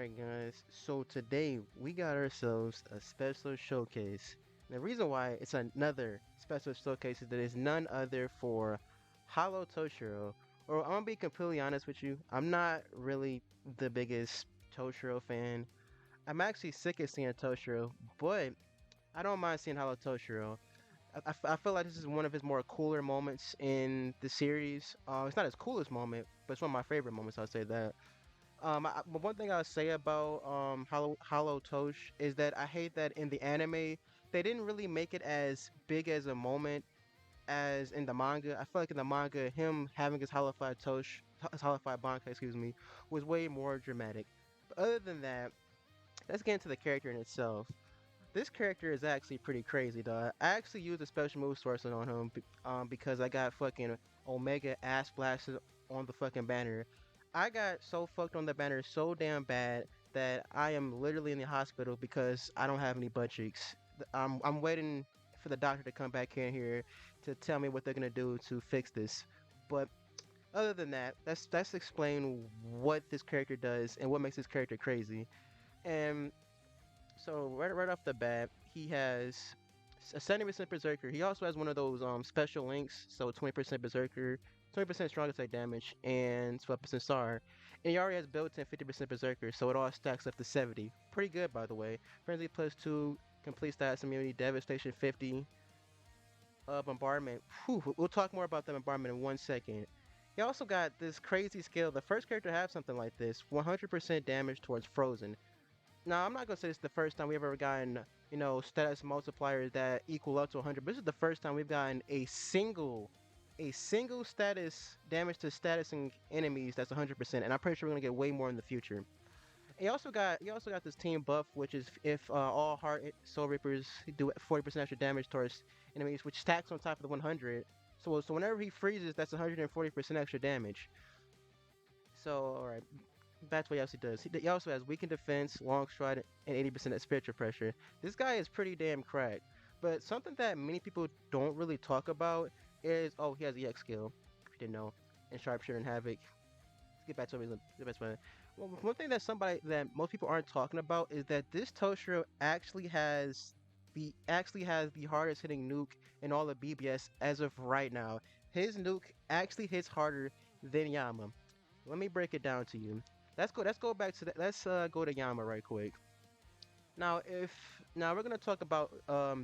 Alright guys, so today we got ourselves a special showcase. The reason why it's another special showcase is that it's none other for Hollow Toshiro. Or I'm gonna be completely honest with you, I'm not really the biggest Toshiro fan. I'm actually sick of seeing Toshiro, but I don't mind seeing Hollow Toshiro. I feel like this is one of his more cooler moments in the series. It's not his coolest moment, but it's one of my favorite moments, I'll say that. But one thing I'll say about Hollow Tosh is that I hate that in the anime they didn't really make it as big as a moment as in the manga. I feel like in the manga, him having his Hollified Tosh, his Hollified Bankai, excuse me, was way more dramatic. But other than that, let's get into the character in itself. This character is actually pretty crazy, though. I actually used a special move source on him because I got fucking Omega ass blasted on the fucking banner. I got so fucked on the banner so damn bad that I am literally in the hospital because I don't have any butt cheeks. I'm waiting for the doctor to come back in here to tell me what they're gonna do to fix this. But other than that, let's explain what this character does and what makes this character crazy. And so right off the bat, he has a 70% berserker. He also has one of those special links, so 20% berserker, 20% strong attack damage, and 12% star. And he already has built-in 50% berserker, so it all stacks up to 70. Pretty good, by the way. Frenzy plus 2, complete stats immunity, devastation 50, bombardment. Whew, we'll talk more about the bombardment in 1 second. He also got this crazy skill. The first character to have something like this: 100% damage towards frozen. Now, I'm not gonna say it's the first time we've ever gotten, status multipliers that equal up to 100, but this is the first time we've gotten a single status damage to statusing enemies that's 100%, and I'm pretty sure we're gonna get way more in the future. He also got this team buff, which is if all Heart Soul Reapers do 40% extra damage towards enemies, which stacks on top of the 100. So whenever he freezes, that's 140% extra damage. So, all right, that's what he also does. He also has weakened defense, long stride, and 80% of spiritual pressure. This guy is pretty damn cracked. But something that many people don't really talk about is, oh, he has EX skill, if you didn't know, and Sharpshooter and Havoc. Let's get back to him. The best one. Well, one thing that most people aren't talking about is that this Toshiro actually has the hardest hitting nuke in all of BBS as of right now. His nuke actually hits harder than Yama. Let me break it down to you. Let's go back to that. Let's go to Yama right quick. Now we're gonna talk about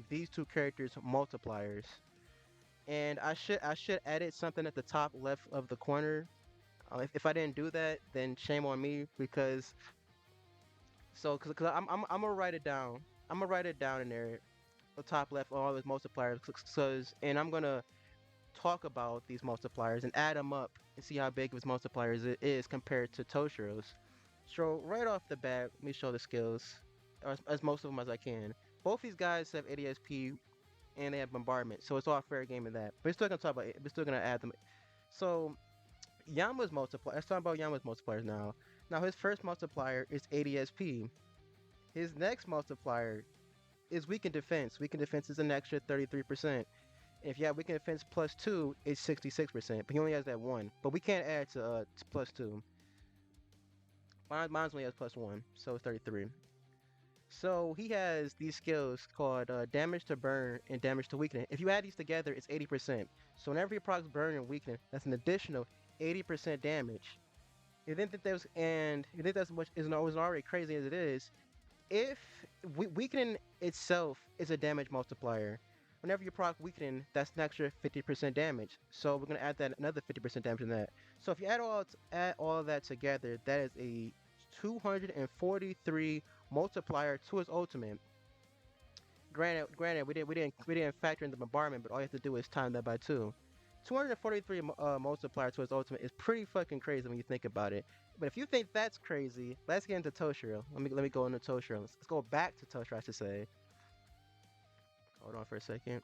these two characters multipliers, and I should edit something at the top left of the corner. If I didn't do that, then shame on me because because I'm gonna write it down. I'm gonna write it down in there, the top left, all those multipliers, and I'm gonna talk about these multipliers and add them up and see how big of his multipliers it is compared to Toshiro's. So right off the bat, let me show the skills, as most of them as I can. Both these guys have ADSP and they have bombardment, so it's all fair game in that. But we're still gonna talk about it. We're still gonna add them. So Yama's multiplier. Let's talk about Yama's multipliers now. Now his first multiplier is ADSP. His next multiplier is weakened defense. Weakened defense is an extra 33%. If you have weakened defense plus 2, it's 66%. But he only has that one. But we can't add to plus 2. Mine's only has plus 1, so it's 33. So he has these skills called damage to burn and damage to weaken. If you add these together, it's 80%. So whenever he procs burn and weaken, that's an additional 80% damage. You think that's much isn't already crazy as it is. If weakening itself is a damage multiplier, whenever you proc weakening, that's an extra 50% damage. So we're gonna add that another 50% damage in that. So if you add all of that together, that is a 243 multiplier to his ultimate. Granted, we didn't factor in the bombardment, but all you have to do is time that by 2. 243 multiplier to his ultimate is pretty fucking crazy when you think about it. But if you think that's crazy, let's get into Toshiro. Let me go into Toshiro. Let's go back to Toshiro, I should say. Hold on for a second.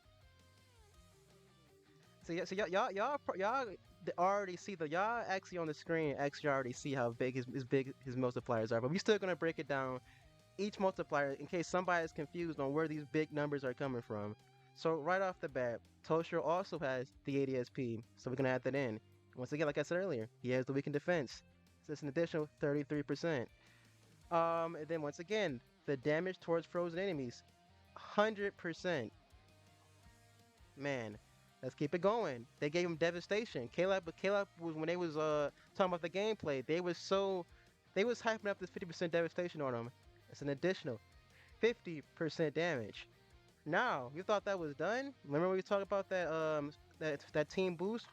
So yeah, so y'all already see y'all actually on the screen actually already see how big his multipliers are. But we still gonna break it down each multiplier in case somebody is confused on where these big numbers are coming from. So right off the bat, Toshiro also has the ADSP, so we're gonna add that in. Once again, like I said earlier, he has the weakened defense, so it's an additional 33%. And then once again, the damage towards frozen enemies, 100%. Man, let's keep it going. They gave him devastation. Caleb was when they was talking about the gameplay. They was hyping up this 50% devastation on him. It's an additional 50% damage. Now, you thought that was done? Remember we talked about that team boost?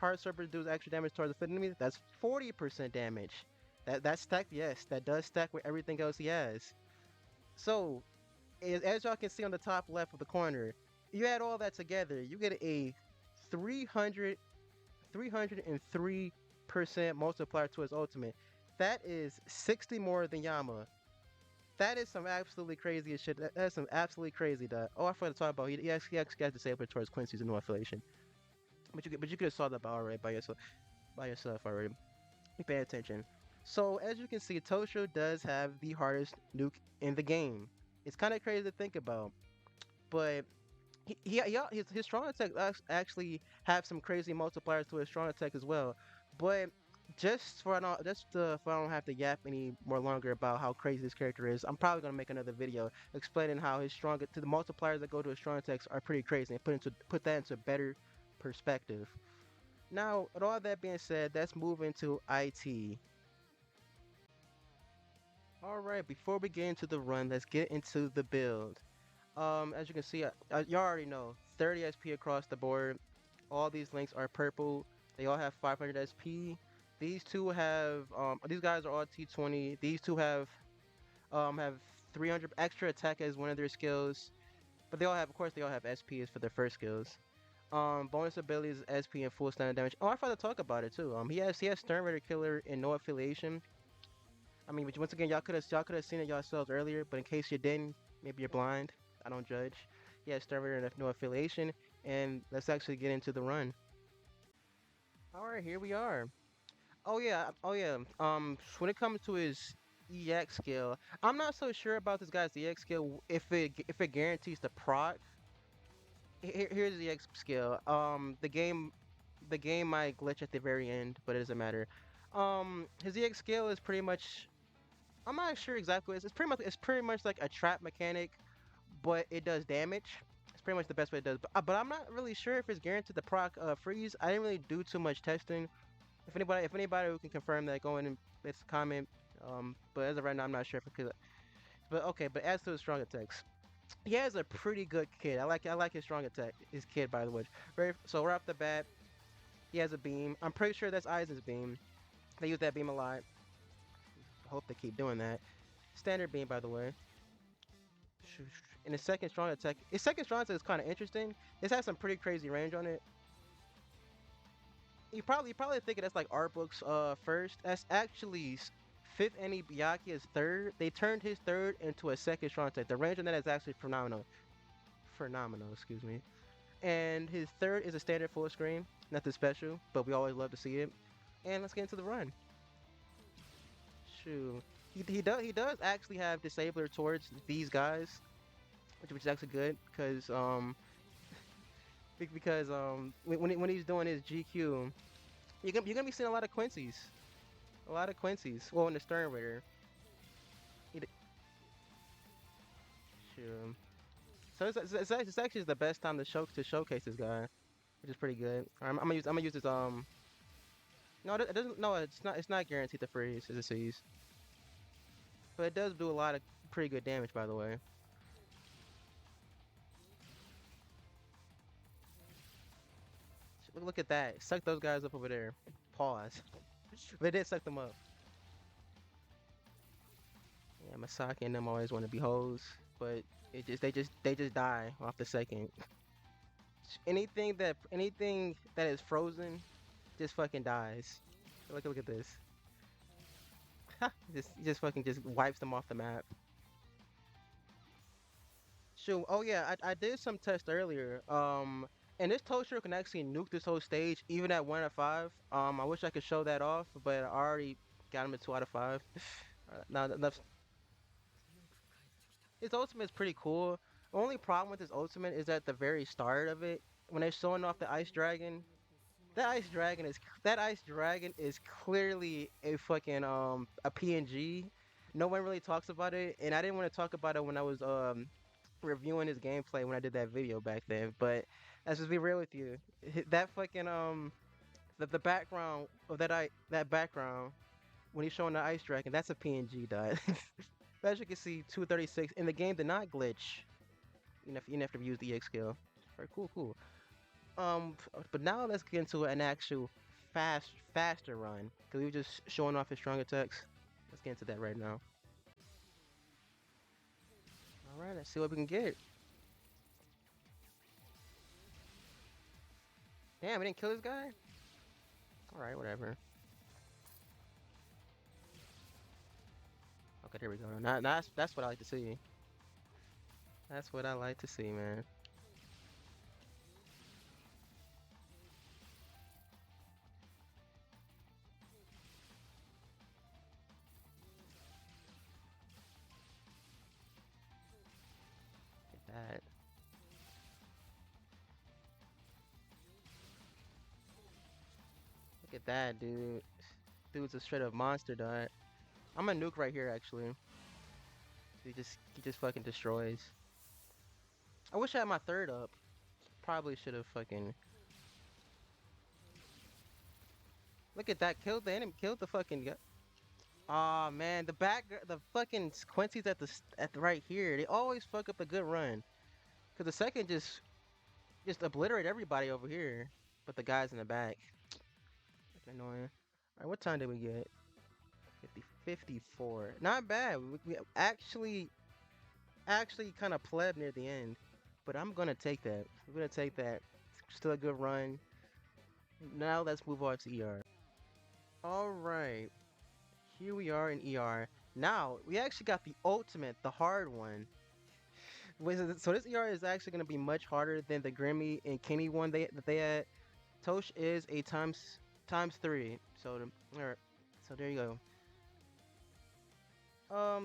Hard Serpent deals extra damage towards the foot enemy. That's 40% damage. That stacked, yes, that does stack with everything else he has. So, as y'all can see on the top left of the corner, you add all that together, you get a 300 303% multiplier to his ultimate. That is 60 more than Yama. That is some absolutely crazy as shit. That's some absolutely crazy. That I forgot to talk about. He actually got disabled towards Quincy's no affiliation. But you could have saw that already by yourself already. You pay attention. So as you can see, Toshiro does have the hardest nuke in the game. It's kind of crazy to think about, but his strong attack actually have some crazy multipliers to his strong attack as well. But for I don't have to yap any more longer about how crazy this character is, I'm probably gonna make another video explaining how his strong to the multipliers that go to his strong attacks are pretty crazy and put that into better perspective. Now, with all that being said, let's move into IT. All right, before we get into the run, let's get into the build. As you can see, you already know 30 SP across the board. All these links are purple. They all have 500 SP. These guys are all T20. These two have 300 extra attack as one of their skills. But of course, they all have SP for their first skills. Bonus abilities, SP and full standard damage. Oh, I forgot to talk about it too. He has Stern Raider Killer and no affiliation. I mean, but once again, y'all could have seen it yourselves earlier, but in case you didn't, maybe you're blind. I don't judge. Yeah, Stern Raider and no affiliation, and let's actually get into the run. All right, here we are. Oh yeah. When it comes to his EX skill, I'm not so sure about this guy's EX skill. If it guarantees the proc, here's the EX skill. The game might glitch at the very end, but it doesn't matter. His EX skill is pretty much. I'm not sure exactly what it is. It's pretty much like a trap mechanic, but it does damage. It's pretty much the best way it does. But I'm not really sure if it's guaranteed the proc freeze. I didn't really do too much testing. If anybody who can confirm that, go in and let's comment. But as of right now, I'm not sure if it could. But okay. But as to his strong attacks, he has a pretty good kid. I like his strong attack. His kid, by the way. So right off the bat, he has a beam. I'm pretty sure that's Aizen's beam. They use that beam a lot. Hope they keep doing that. Standard beam, by the way. And his second strong attack is kind of interesting. This has some pretty crazy range on it. You probably thinking that's like art books first. That's actually fifth Annie Byakuya's third. They turned his third into a second strong attack. The range on that is actually phenomenal. Phenomenal, excuse me. And his third is a standard full screen. Nothing special, but we always love to see it. And let's get into the run. Shoot. He does actually have disabler towards these guys, which is actually good because when he's doing his GQ, you're gonna be seeing a lot of Quincy's. A lot of Quincy's. Well, in the Stern Raider. He d- Shoot. So it's actually the best time to showcase this guy, which is pretty good. I'm gonna use this No, it doesn't. No, it's not guaranteed to freeze as it sees, but it does do a lot of pretty good damage, by the way. Look at that. Suck those guys up over there. Pause. But it did suck them up. Yeah, Masaki and them always want to be hoes, but they just die off the second. Anything that is frozen just fucking dies. Look at this. Just fucking just wipes them off the map. Shoot. Oh yeah, I did some test earlier. And this Toshiro can actually nuke this whole stage even at 1 out of 5. I wish I could show that off, but I already got him at 2 out of 5. Now that's his ultimate is pretty cool. The only problem with his ultimate is at the very start of it, when they're showing off the ice dragon. That ice dragon is clearly a fucking a PNG. No one really talks about it, and I didn't want to talk about it when I was reviewing his gameplay when I did that video back then. But let's just be real with you. That fucking the background of that background when he's showing the ice dragon, that's a PNG dot. As you can see, 236, and the game did not glitch. You have to use the EX skill. Very cool, cool. But now let's get into an actual faster run. Cause we were just showing off his strong attacks. Let's get into that right now. All right, let's see what we can get. Damn, we didn't kill this guy. All right, whatever. Okay, there we go. Now that's what I like to see. That's what I like to see, man. Look at that. Look at that, dude. Dude's a straight up monster, dog. I'm a nuke right here, actually. He just fucking destroys. I wish I had my third up. Probably should have fucking. Look at that. Killed the enemy. Killed the fucking guy. Aw, man, the fucking Quincy's at the right here. They always fuck up a good run. Cause the second just obliterate everybody over here, but the guys in the back. Fucking annoying. All right, what time did we get? 54. Not bad. We actually kind of pleb near the end, but I'm gonna take that. We're gonna take that. Still a good run. Now let's move on to ER. All right, here we are in ER. Now we actually got the ultimate, the hard one. So this ER is actually gonna be much harder than the Grimmy and Kenny one that they had. Tosh is a times three. All right, so there you go.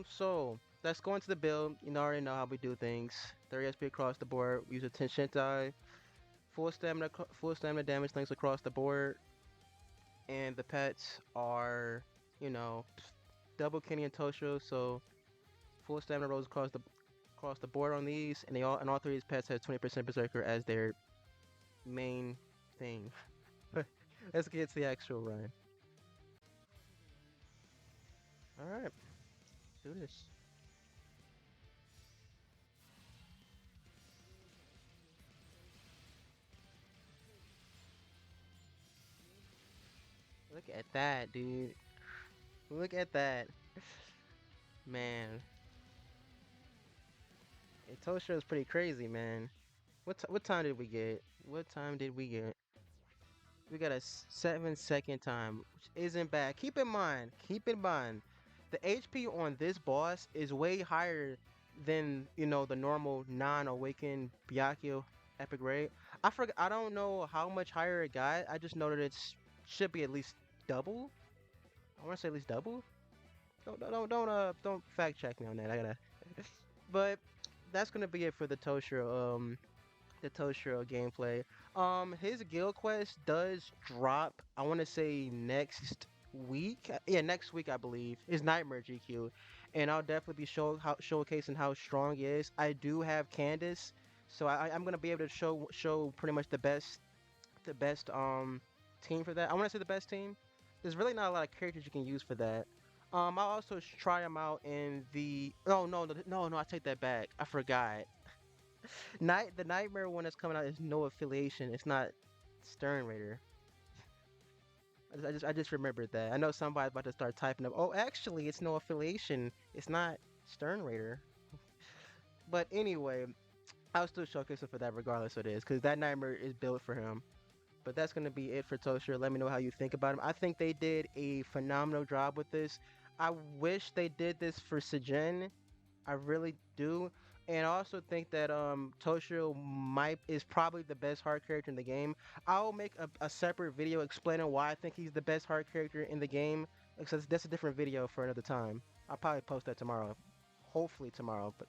So let's go into the build. You know, already know how we do things. 30 SP across the board. We use a Tenshintai. Full stamina damage links across the board. And the pets are, you know, double Kenny and Toshiro. So full stamina rolls across the board on these, and all three of these pets have 20% Berserker as their main thing. Let's get to the actual run. All right, do this. Look at that, dude. Look at that. Man, hey, Toshiro is pretty crazy, man. What time did we get? What time did we get? We got a 7 second time, which isn't bad. Keep in mind, the HP on this boss is way higher than the normal non-awakened Byakuya epic raid. I don't know how much higher it got. I just know that should be at least double. I want to say at least double. Don't fact check me on that. I gotta. But that's gonna be it for the Toshiro gameplay. His guild quest does drop. I want to say next week. Yeah, next week I believe is Nightmare GQ, and I'll definitely be showcasing how strong he is. I do have Candace, so I'm gonna be able to show pretty much the best team for that. I want to say the best team. There's really not a lot of characters you can use for that. I'll also try them out in the. Oh no! I take that back. I forgot. The Nightmare one that's coming out is no affiliation. It's not Stern Raider. I just remembered that. I know somebody's about to start typing up. Oh, actually, it's no affiliation. It's not Stern Raider. But anyway, I'll still showcase it for that regardless of this, because that Nightmare is built for him. But that's gonna be it for Toshiro. Let me know how you think about him. I think they did a phenomenal job with this. I wish they did this for Sejin. I really do. And I also think that Toshiro might is probably the best hard character in the game. I'll make a separate video explaining why I think he's the best hard character in the game. Because that's a different video for another time. I'll probably post that tomorrow. Hopefully tomorrow, but